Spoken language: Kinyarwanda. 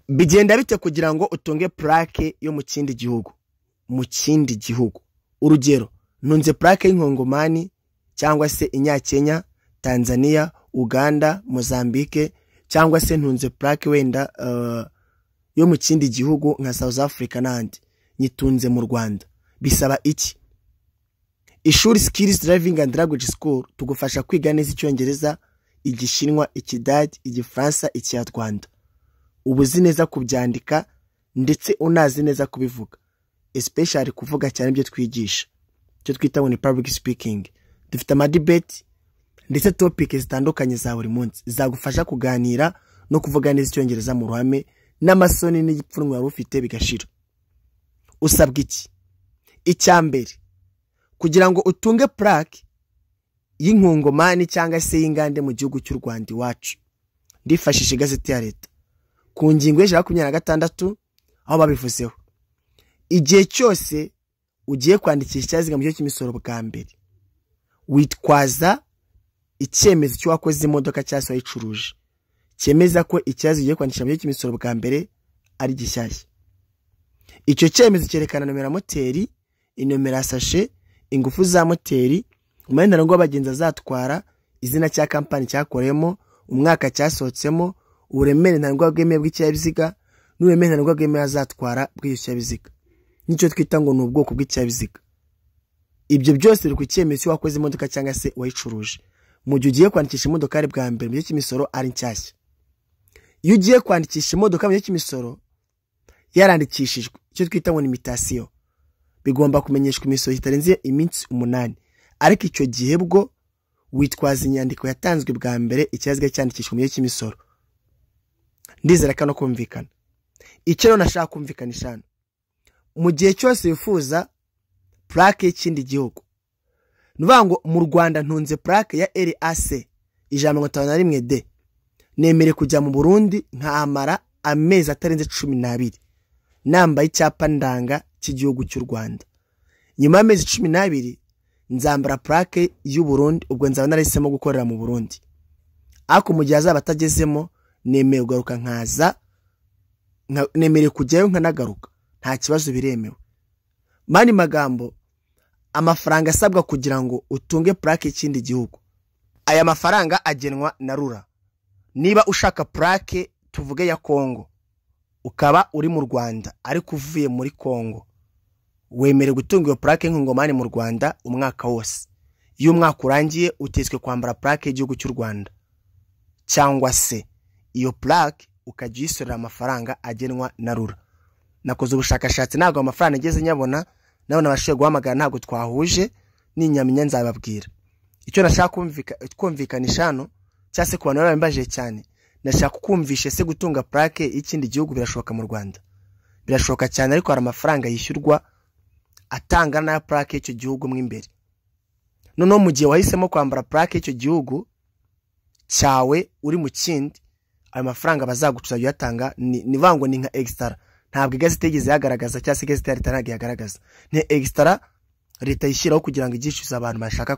bigenda bite kugira ngo utunge plaque yo mu kindi gihugu urugero ntunze plaque y'inkongomani cyangwa se inyakenya, Tanzania, Uganda, Mozambique cyangwa se ntunze plaque wenda yo mu kindi gihugu nka South Africa n'andi nyitunze mu Rwanda. Bisaba iki? Ishuri Skills Driving and Language School tugufasha kwiga neza Icyongereza, Igishinwa, Ikidage, Igifaransa, Ikinyarwanda. Ubuzi neza kubyandika ndetse unazi neza kubivuga, especially kuvuga cyane ibyo twigisha, cyo twita ngo ni public speaking. Dufite ama debate ndetse topic zitandukanye za buri munsi zagufasha kuganira no kuvuga neza Icyongereza mu ruhame n'amasoni n'igipfunwe wari ufite bigashira. Usabwa iki? Icyambere, kugira ngo utunge plaque y'inkongomani cyangwa se y'ingande mu gihugu cy'u Rwanda iwacu, ndifashisha igazeti ya leta ku ngingo ya 26 aho babivuzeho. Igihe cyose ugiye kwandikisha icyaziga mu gihe cy'imisoro bwa mbere, witwaza icyemezo cyo wakoze imodoka cyangwa wayicuruje cyemeza ko icyazi ugiye kwandikisha mu gihe cy'imisoro bwa mbere ari gishyashya. Icyo cyemezo cyerekana nomero moteri, inomero sashe, ingufu za moteri, umwenda ngo abagenzi azatwara, izina cya kampani cyakoremo, umwaka cyasohotsemo, uburemere ntarengwa bw'imwe bw'icyabiziga n'uburemere ntarengwa bw'imwe azatwara bw'icyo cyabiziga. Nicyo twita ngo n'ubwoko bw'icyabiziga. Ibyo byose biri ku cyemezo wakoze imodoka cyangwa se wayicuruje mu gihe ugiye kwandikisha imodoka ari bwa mbere mu gihe cy'imisoro ari nshyashya. Iyo ugiye kwandikisha imodoka mu gihe cy'imisoro yarandikishijwe, icyo twita ngo ni imitation, bigomba kumenyeshwa imisoro itarenze iminsi 8, ariko icyo gihe bwo witwaza inyandiko yatanzwe bwa mbere ikiyaziga cyandikishwa mu gihe cy'imisoro. Ndizera ko no kumvikana. Icyo rero nashaka kumvikanisha hano, mu gihe cyose wifuza plaque y'ikindi gihugu, nuvuga ngo mu Rwanda ntunze plaque ya RAC 151D, nemere kujya mu Burundi nkamara amezi atarenze 12 nambaye icyapa ndanga cy'igihugu cy'u Rwanda. Nyuma y'amezi 12 nzambara plaque y'u Burundi, ubwo nzaba narahisemo gukorera mu Burundi. Ako mu gihe azaba atagezemo nemeye kugaruka nkaza, nemere kujyayo nkanagaruka, nta kibazo biremewe. Mani magambo, amafaranga asabwa kugira ngo utunge plaque y'ikindi gihugu, aya mafaranga agenwa na RURA. Niba ushaka plaque tuvuge ya Kongo, ukaba uri mu Rwanda ariko uvuye muri Kongo, wemere gutunga iyo plaque nk'ingomani mu Rwanda umwaka wose. Iyo umwaka urangiye utetswe kwambara plaque y'igihugu cy'u Rwanda, cyangwa se iyo plaque ukagisorera amafaranga agenwa na RURA. Nakoze ubushakashatsi ntabwo amafaranga ageze nyabona, naho nabashiye guhamagara ntabwo twahuje n'inyaminya nzababwira. Icyo nashaka kumvikanisha hano cyangwa se ku bantu bambaje cyane, nashaka kumvisha se gutunga plaque y'ikindi gihugu birashoboka mu Rwanda. Birashoboka cyane, ariko hari amafaranga yishyurwa atanga na plaque y'icyo gihugu mu imbere. Noneho mu gihe wahisemo kwambara plaque y'icyo gihugu cyawe uri mu kindi, ayo mafaranga bazagucuza yatanga ni vango ni nka extra. Ntabwo igazeti igeze yagaragaza cyangwa se igazeti yari taragiye yagaragaza, ni extra leta yishyiraho kugira ngo igishyuze abantu bashaka